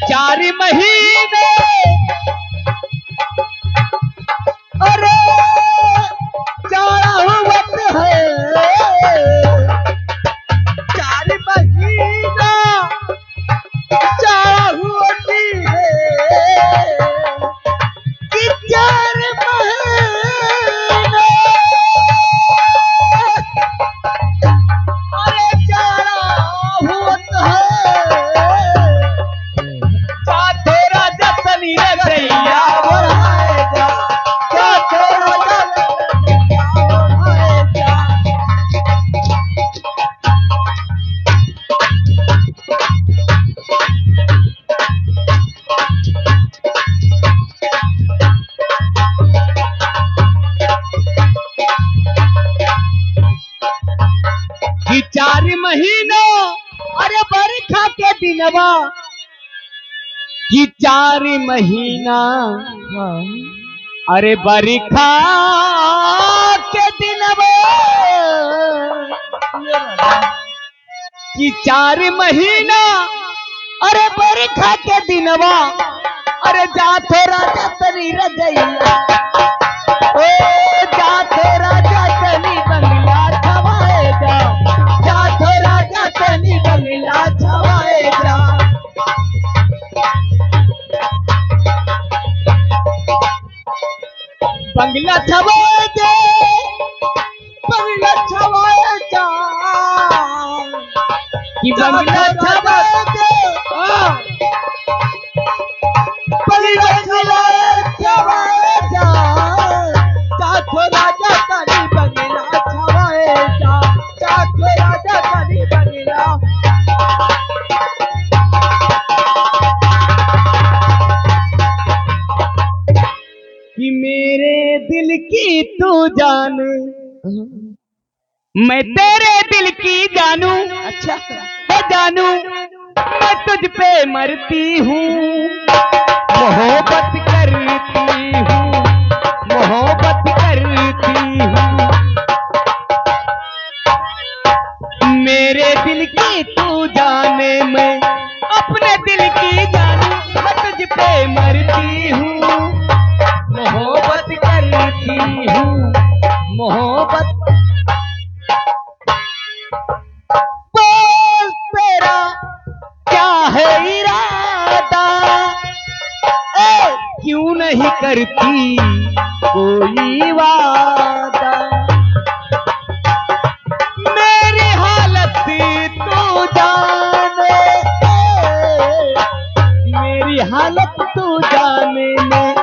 4 महीने अरे जाड़ा हुवत है 4 महीना जाड़ा हुवती है कि 4 महीने अरे जाड़ा हुवत है साथे राजा तनी रजैया बढ़ाए जा क्या तेरा बढ़ाए जा कि 4 महीना अरे बरखा के दिनवा कि 4 महीना अरे बरिखा के दिनवा कि 4 महीना अरे बरखा के दिनवा अरे जाते राजा तनी रजैया ओ जाते राजा तनी बंगला छवाए जा जाते राजा तनी बंगला छवाए जा बंगला छवाए जा बंगला छवाए जा कि बंगला छवाए जा बंगला छवाए जा जाते राजा तनी बंगला छवाए जा जाते राजा तनी बंगला कि मेरे दिल की तू जान मैं तेरे दिल की जानू अच्छा है जानू मैं तुझ पे मरती हूँ मोहब्बत करती हूँ मोहब्बत करती हूँ मेरे दिल की तू जाने मैं अपने दिल की जानू मैं तुझ पे मरती हूँ मोहब्बत करती हूँ मोहब्बत बोल तेरा क्या है इरादा क्यों नहीं करती कोई वादा मेरी हालत तू जाने मेरी हालत तू जाने में